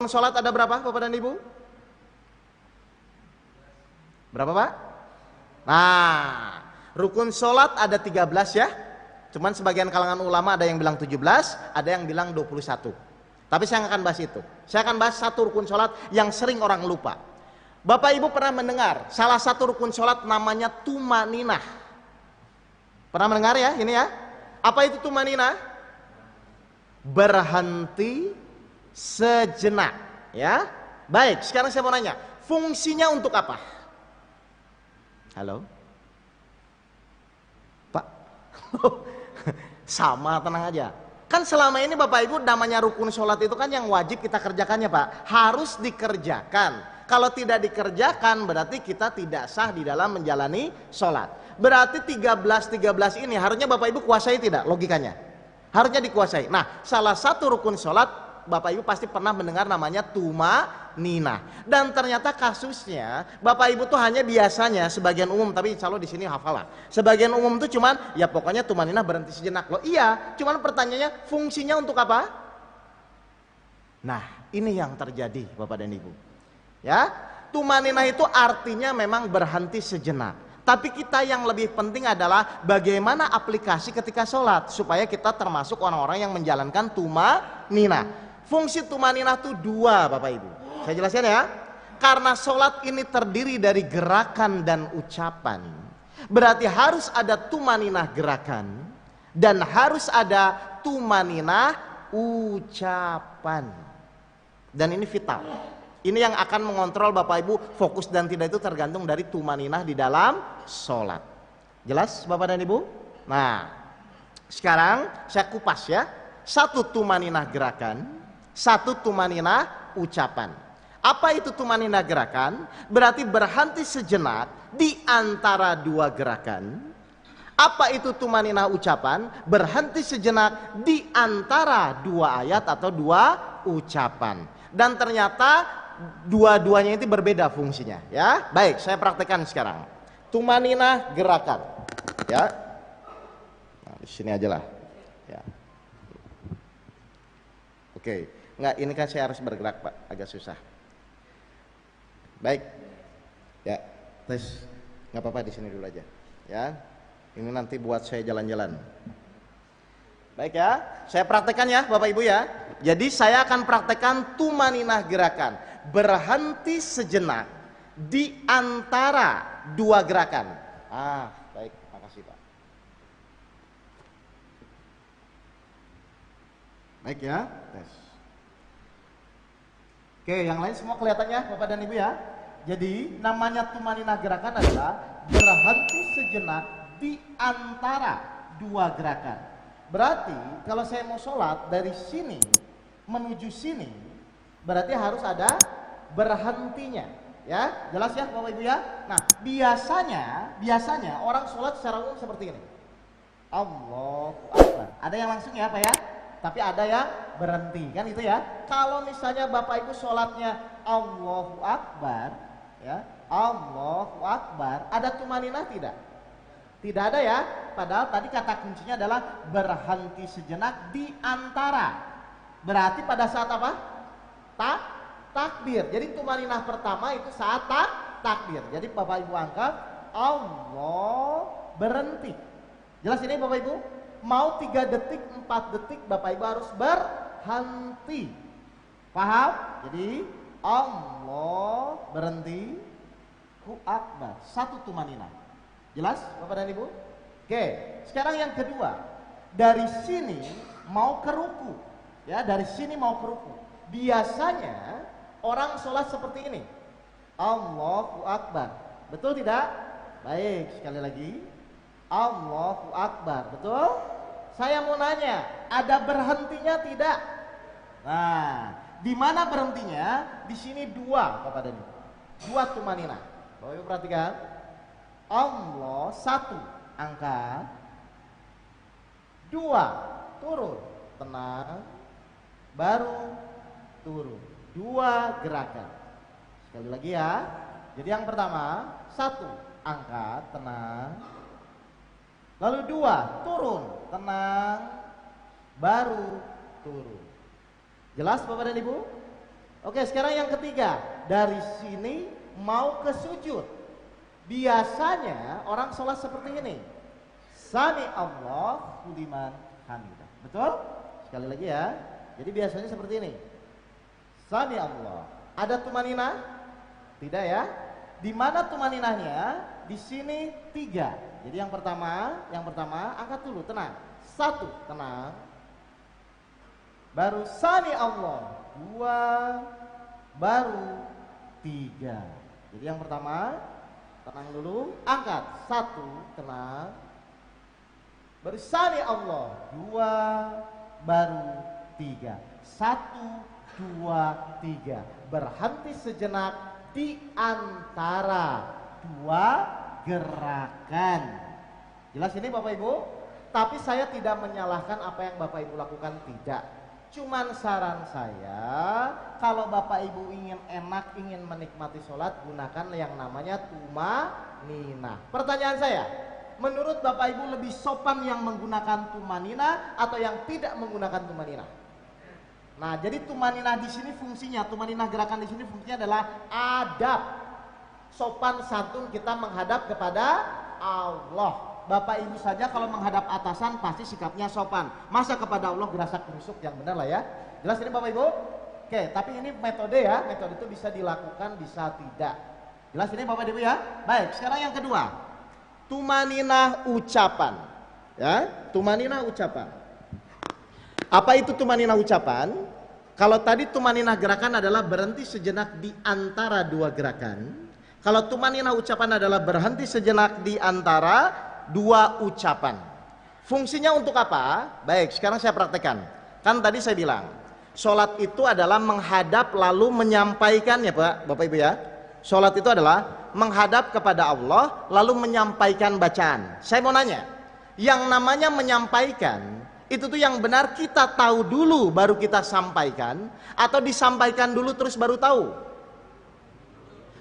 Sholat ada berapa Bapak dan Ibu? Berapa Pak? Nah, rukun sholat ada 13 ya. Cuman sebagian kalangan ulama ada yang bilang 17, ada yang bilang 21. Tapi saya akan bahas itu. Saya akan bahas satu rukun sholat yang sering orang lupa. Bapak Ibu pernah mendengar salah satu rukun sholat namanya tumaninah. Pernah mendengar ya ini ya? Apa itu tumaninah? Berhenti sejenak, ya. Baik, sekarang saya mau nanya, fungsinya untuk apa? Halo, Pak. Sama, tenang aja. Kan selama ini Bapak Ibu namanya rukun sholat itu kan yang wajib kita kerjakannya Pak, harus dikerjakan. Kalau tidak dikerjakan berarti kita tidak sah di dalam menjalani sholat. Berarti 13 ini harusnya Bapak Ibu kuasai tidak logikanya? Harusnya dikuasai. Nah, salah satu rukun sholat Bapak Ibu pasti pernah mendengar namanya tumaninah. Dan ternyata kasusnya Bapak Ibu tuh hanya biasanya sebagian umum, tapi insya Allah di sini hafal lah. Sebagian umum tuh cuman ya pokoknya tumaninah berhenti sejenak. Loh iya, cuman pertanyaannya fungsinya untuk apa? Nah, ini yang terjadi Bapak dan Ibu. Ya, tumaninah itu artinya memang berhenti sejenak. Tapi kita yang lebih penting adalah bagaimana aplikasi ketika sholat supaya kita termasuk orang-orang yang menjalankan tumaninah. Fungsi tumaninah itu dua Bapak Ibu. Saya jelaskan ya. Karena sholat ini terdiri dari gerakan dan ucapan, berarti harus ada tumaninah gerakan dan harus ada tumaninah ucapan. Dan ini vital. Ini yang akan mengontrol Bapak Ibu fokus dan tidak itu tergantung dari tumaninah di dalam sholat. Jelas Bapak dan Ibu? Nah, sekarang saya kupas ya. Satu tumaninah gerakan, satu tumaninah ucapan. Apa itu tumaninah gerakan? Berarti berhenti sejenak di antara dua gerakan. Apa itu tumaninah ucapan? Berhenti sejenak di antara dua ayat atau dua ucapan. Dan ternyata dua-duanya itu berbeda fungsinya ya. Baik, saya praktekkan sekarang. Tumaninah gerakan ya. Nah, di sini aja lah ya. Oke, enggak, ini kan saya harus bergerak Pak, agak susah. Baik ya, tes nggak apa-apa di sini dulu aja ya. Ini nanti buat saya jalan-jalan. Baik ya, saya praktekkan ya Bapak Ibu ya. Jadi saya akan praktekkan tumaninah gerakan, berhenti sejenak di antara dua gerakan. Baik, makasih Pak. Baik ya, tes. Oke, yang lain semua kelihatannya Bapak dan Ibu ya. Jadi namanya tumaninah gerakan adalah berhenti sejenak di antara dua gerakan. Berarti kalau saya mau sholat dari sini menuju sini, berarti harus ada berhentinya. Ya, jelas ya Bapak Ibu ya. Nah, biasanya orang sholat secara umum seperti ini. Allahu Akbar. Ada yang langsung ya Pak ya, tapi ada yang berhenti kan itu ya. Kalau misalnya Bapak Ibu sholatnya Allahu Akbar ya, Allahu Akbar, ada tumaninah tidak? Tidak ada ya. Padahal tadi kata kuncinya adalah berhenti sejenak di antara. Berarti pada saat apa? Takbir. Jadi tumaninah pertama itu saat takbir. Jadi Bapak Ibu angkat Allah, berhenti. Jelas ini Bapak Ibu? Mau 3 detik, 4 detik Bapak Ibu harus berhenti. Paham? Jadi Allah, berhenti, Akbar. Satu tumaninah. Jelas Bapak dan Ibu? Oke, sekarang yang kedua. Dari sini mau ke ruku. Ya, dari sini mau ke ruku. Biasanya orang sholat seperti ini. Allahu Akbar. Betul tidak? Baik, sekali lagi. Allahu Akbar. Betul? Saya mau nanya, ada berhentinya tidak? Nah, di mana berhentinya? Di sini dua Bapak dan Ibu. Dua tumaninah. Bapak Ibu perhatikan. Allah, satu, angkat. Dua, turun, tenang. Baru turun. Dua gerakan. Sekali lagi ya. Jadi yang pertama, satu, angkat, tenang. Lalu dua, turun, tenang. Baru turun. Jelas Bapak dan Ibu? Oke, sekarang yang ketiga, dari sini mau ke sujud. Biasanya orang sholat seperti ini. Sami Allahu liman hamidah. Betul? Sekali lagi ya. Jadi biasanya seperti ini. Sami Allah. Ada tumanina? Tidak ya? Di mana tumaninahnya? Di sini 3. Jadi yang pertama angkat dulu, tenang. 1, tenang. Baru sami Allah. 2, baru 3. Jadi yang pertama tenang dulu, angkat. 1, tenang. Baru sami Allah. 2, baru 3. 1, 2, 3. Berhenti sejenak di antara 2 gerakan. Jelas ini Bapak Ibu? Tapi saya tidak menyalahkan apa yang Bapak Ibu lakukan, tidak. Cuman saran saya, kalau Bapak Ibu ingin enak, ingin menikmati sholat, gunakan yang namanya tumanina. Pertanyaan saya, menurut Bapak Ibu lebih sopan yang menggunakan tumanina atau yang tidak menggunakan tumanina? Nah, jadi tumanina di sini fungsinya, tumanina gerakan di sini fungsinya adalah adab. Sopan santun kita menghadap kepada Allah. Bapak Ibu saja kalau menghadap atasan pasti sikapnya sopan. Masa kepada Allah gerasak gerusuk, yang benar lah ya. Jelas ini Bapak Ibu? Oke, tapi ini metode ya. Metode itu bisa dilakukan, bisa tidak. Jelas ini Bapak Ibu ya? Baik, sekarang yang kedua. Tumanina ucapan. Ya, tumanina ucapan. Apa itu tumanina ucapan? Kalau tadi tumanina gerakan adalah berhenti sejenak di antara 2 gerakan. Kalau tumanina ucapan adalah berhenti sejenak di antara 2 ucapan. Fungsinya untuk apa? Baik, sekarang saya praktekkan. Kan tadi saya bilang, sholat itu adalah menghadap lalu menyampaikan ya Pak, Bapak Ibu ya. Sholat itu adalah menghadap kepada Allah lalu menyampaikan bacaan. Saya mau nanya, yang namanya menyampaikan, itu tuh yang benar kita tahu dulu baru kita sampaikan, atau disampaikan dulu terus baru tahu?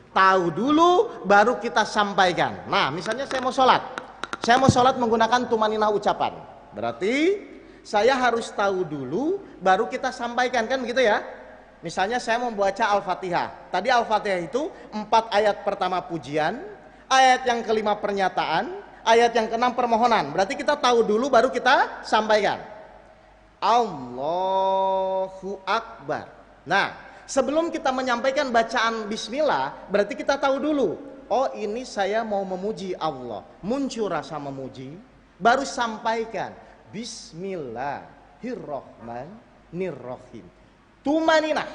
Tahu dulu baru kita sampaikan. Nah, misalnya saya mau sholat. Saya mau sholat menggunakan tumanina ucapan. Berarti saya harus tahu dulu baru kita sampaikan, kan begitu ya. Misalnya saya mau baca Al-Fatihah. Tadi Al-Fatihah itu 4 ayat pertama pujian, ayat yang kelima pernyataan, ayat yang keenam permohonan. Berarti kita tahu dulu baru kita sampaikan. Allahu Akbar. Nah, sebelum kita menyampaikan bacaan bismillah, berarti kita tahu dulu, oh ini saya mau memuji Allah, muncul rasa memuji, baru sampaikan Bismillahirrahmanirrahim. Tumaninah.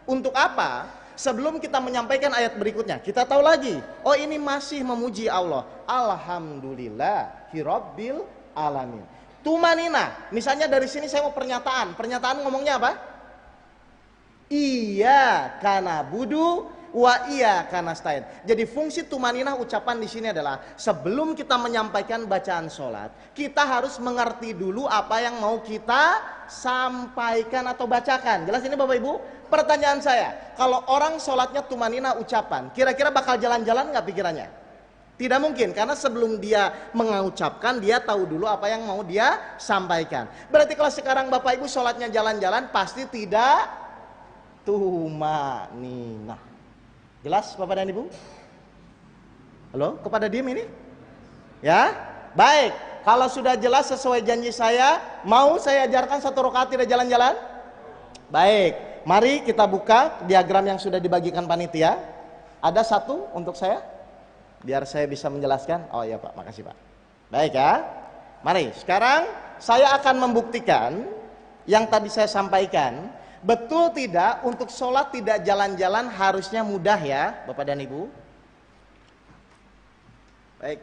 Untuk apa? Sebelum kita menyampaikan ayat berikutnya, kita tahu lagi, oh ini masih memuji Allah, Alhamdulillahirabbil alamin. Tumaninah. Misalnya dari sini saya mau pernyataan ngomongnya apa? Iya kana budu wa iya kanastain. Jadi fungsi tumaninah ucapan di sini adalah sebelum kita menyampaikan bacaan sholat, kita harus mengerti dulu apa yang mau kita sampaikan atau bacakan. Jelas ini Bapak Ibu? Pertanyaan saya, kalau orang sholatnya tumaninah ucapan, kira-kira bakal jalan-jalan nggak pikirannya? Tidak mungkin, karena sebelum dia mengucapkan, dia tahu dulu apa yang mau dia sampaikan. Berarti kalau sekarang Bapak Ibu sholatnya jalan-jalan, pasti tidak tumaninah. Jelas Bapak dan Ibu? Halo, kepada diem ini? Ya, baik. Kalau sudah jelas sesuai janji saya, mau saya ajarkan 1 rakaat tidak jalan-jalan? Baik, mari kita buka diagram yang sudah dibagikan panitia. Ada 1 untuk saya, biar saya bisa menjelaskan. Oh iya Pak, makasih Pak. Baik ya. Mari, sekarang saya akan membuktikan yang tadi saya sampaikan. Betul tidak untuk sholat tidak jalan-jalan harusnya mudah ya Bapak dan Ibu? Baik,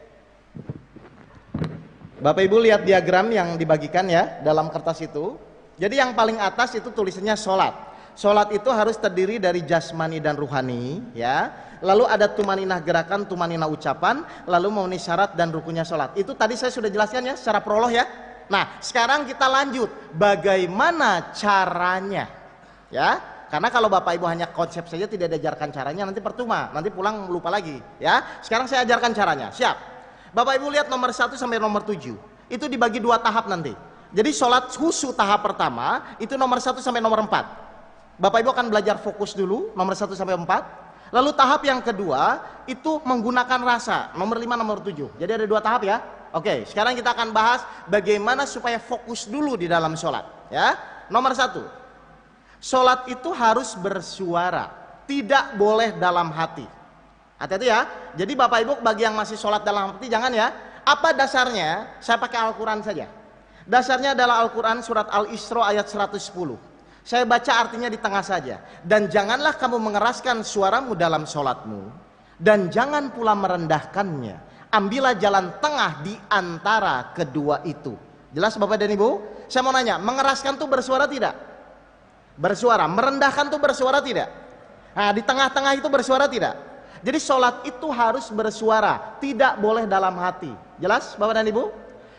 Bapak Ibu lihat diagram yang dibagikan ya dalam kertas itu. Jadi yang paling atas itu tulisannya sholat. Sholat itu harus terdiri dari jasmani dan ruhani ya. Lalu ada tumaninah gerakan, tumaninah ucapan, lalu memenuhi syarat dan rukunnya sholat. Itu tadi saya sudah jelaskan ya secara prolog ya. Nah sekarang kita lanjut, bagaimana caranya? Ya, karena kalau Bapak Ibu hanya konsep saja tidak diajarkan caranya nanti percuma, nanti pulang lupa lagi ya. Sekarang saya ajarkan caranya. Siap? Bapak Ibu lihat nomor 1 sampai nomor 7. Itu dibagi 2 tahap nanti. Jadi sholat khusyuk tahap pertama itu nomor 1 sampai nomor 4. Bapak Ibu akan belajar fokus dulu, nomor 1 sampai 4. Lalu tahap yang kedua itu menggunakan rasa, nomor 5, nomor 7. Jadi ada 2 tahap ya. Oke, sekarang kita akan bahas bagaimana supaya fokus dulu di dalam sholat ya. Nomor 1, sholat itu harus bersuara, tidak boleh dalam hati. Hati-hati ya. Jadi Bapak Ibu bagi yang masih sholat dalam hati jangan ya. Apa dasarnya? Saya pakai Al-Quran saja. Dasarnya adalah Al-Quran surat Al-Isra ayat 110. Saya baca artinya di tengah saja. Dan janganlah kamu mengeraskan suaramu dalam sholatmu, dan jangan pula merendahkannya. Ambillah jalan tengah di antara kedua itu. Jelas Bapak dan Ibu? Saya mau nanya, mengeraskan tuh bersuara tidak? Bersuara. Merendahkan tuh bersuara tidak? Nah, di tengah-tengah itu bersuara tidak? Jadi sholat itu harus bersuara, tidak boleh dalam hati. Jelas Bapak dan Ibu?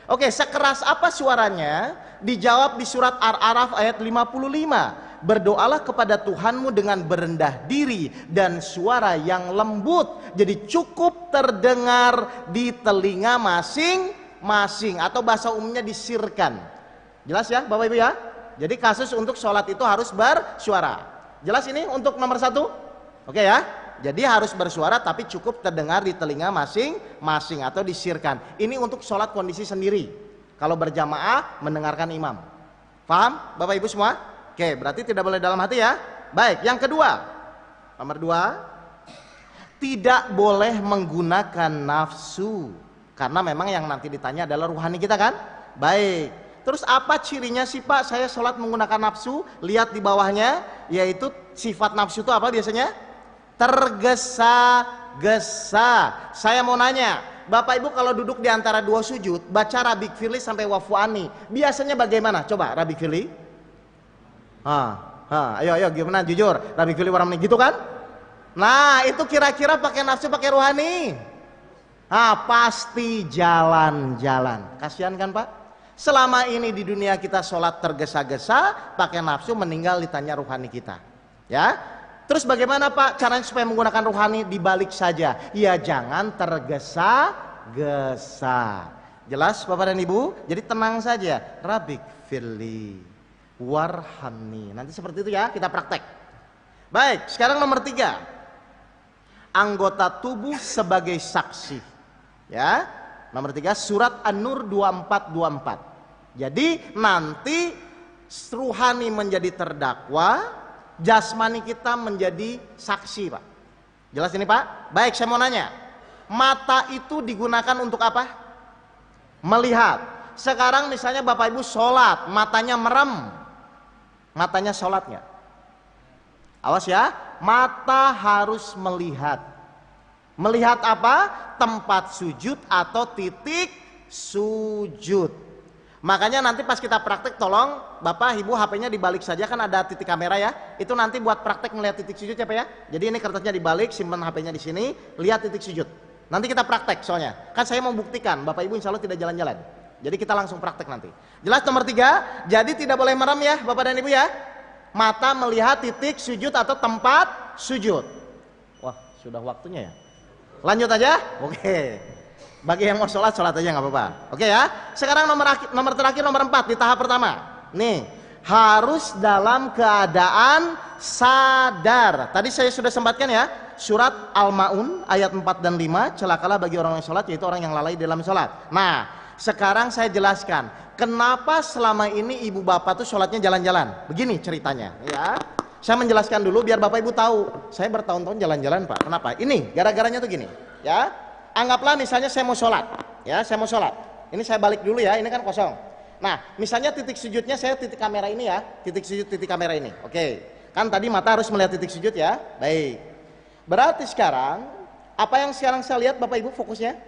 Oke, sekeras apa suaranya? Dijawab di surat Ar-A'raf ayat 55. Berdoalah kepada Tuhanmu dengan berendah diri dan suara yang lembut. Jadi cukup terdengar di telinga masing-masing, atau bahasa umumnya disirkan. Jelas ya Bapak Ibu ya? Jadi kasus untuk sholat itu harus bersuara. Jelas ini untuk nomor 1? Oke ya? Jadi harus bersuara tapi cukup terdengar di telinga masing-masing atau disirkan. Ini untuk sholat kondisi sendiri. Kalau berjamaah mendengarkan imam. Paham Bapak Ibu semua? Oke, berarti tidak boleh dalam hati ya. Baik, yang kedua. Nomor 2, tidak boleh menggunakan nafsu. Karena memang yang nanti ditanya adalah ruhani kita kan? Baik. Terus apa cirinya sih Pak saya sholat menggunakan nafsu? Lihat di bawahnya, yaitu sifat nafsu itu apa biasanya? Tergesa-gesa. Saya mau nanya, Bapak Ibu kalau duduk di antara 2 sujud, baca Rabbik Firli sampai Wafu'ani, biasanya bagaimana? Coba Rabbik Firli. Ayo gimana jujur? Rabbik Firli warahmani gitu kan? Nah, itu kira-kira pakai nafsu pakai ruhani? Pasti jalan-jalan. Kasihan kan Pak? Selama ini di dunia kita sholat tergesa-gesa, pakai nafsu, meninggal ditanya ruhani kita. Ya. Terus bagaimana Pak caranya supaya menggunakan ruhani? Dibalik saja. Ya jangan tergesa-gesa. Jelas Bapak dan Ibu? Jadi tenang saja. Rabbik firli warhamni. Nanti seperti itu ya, kita praktek. Baik, sekarang nomor 3. Anggota tubuh sebagai saksi. Ya. Nomor 3 surat An-Nur 24. Jadi nanti ruhani menjadi terdakwa, jasmani kita menjadi saksi Pak. Jelas ini Pak? Baik, saya mau nanya, mata itu digunakan untuk apa? Melihat. Sekarang misalnya Bapak Ibu sholat, matanya merem, matanya sholatnya. Awas ya, mata harus melihat. Melihat apa? Tempat sujud atau titik sujud. Makanya nanti pas kita praktek, tolong Bapak Ibu HP-nya dibalik saja, kan ada titik kamera ya. Itu nanti buat praktek melihat titik sujud ya Pak ya. Jadi ini kertasnya dibalik, simpan HP-nya di sini, lihat titik sujud. Nanti kita praktek soalnya. Kan saya mau buktikan Bapak Ibu insya Allah tidak jalan-jalan. Jadi kita langsung praktek nanti. Jelas nomor 3, jadi tidak boleh merem ya Bapak dan Ibu ya. Mata melihat titik sujud atau tempat sujud. Wah, sudah waktunya ya. Lanjut aja? Oke. Bagi yang mau sholat, sholat aja nggak apa-apa. Oke ya. Sekarang nomor terakhir, nomor 4 di tahap pertama. Nih, harus dalam keadaan sadar. Tadi saya sudah sempatkan ya, surat Al-Maun ayat 4 dan 5, celakalah bagi orang yang sholat, yaitu orang yang lalai dalam sholat. Nah, sekarang saya jelaskan kenapa selama ini ibu bapak tuh sholatnya jalan-jalan. Begini ceritanya ya. Saya menjelaskan dulu biar Bapak Ibu tahu. Saya bertahun-tahun jalan-jalan Pak. Kenapa? Ini gara-garanya tuh gini ya. Anggaplah misalnya saya mau sholat ya, saya mau sholat. Ini saya balik dulu ya, ini kan kosong. Nah, misalnya titik sujudnya saya titik kamera ini ya, titik sujud titik kamera ini. Oke, kan tadi mata harus melihat titik sujud ya. Baik. Berarti sekarang apa yang sekarang saya lihat Bapak Ibu fokusnya?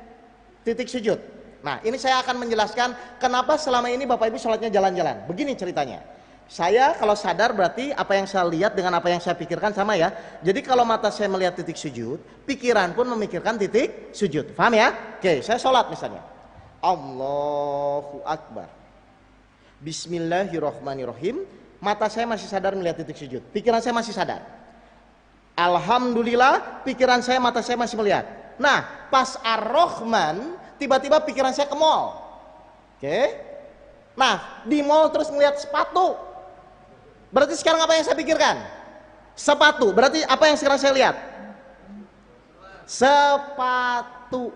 Titik sujud. Nah, ini saya akan menjelaskan kenapa selama ini Bapak Ibu sholatnya jalan-jalan. Begini ceritanya. Saya kalau sadar berarti apa yang saya lihat dengan apa yang saya pikirkan sama ya. Jadi kalau mata saya melihat titik sujud, pikiran pun memikirkan titik sujud. Paham ya? Oke, saya sholat misalnya. Allahu Akbar. Bismillahirrahmanirrahim. Mata saya masih sadar melihat titik sujud. Pikiran saya masih sadar. Alhamdulillah, pikiran saya, mata saya masih melihat. Nah, pas Ar-Rahman, tiba-tiba pikiran saya ke mall. Oke. Nah, di mall terus melihat sepatu. Berarti sekarang apa yang saya pikirkan? Sepatu, berarti apa yang sekarang saya lihat? Sepatu.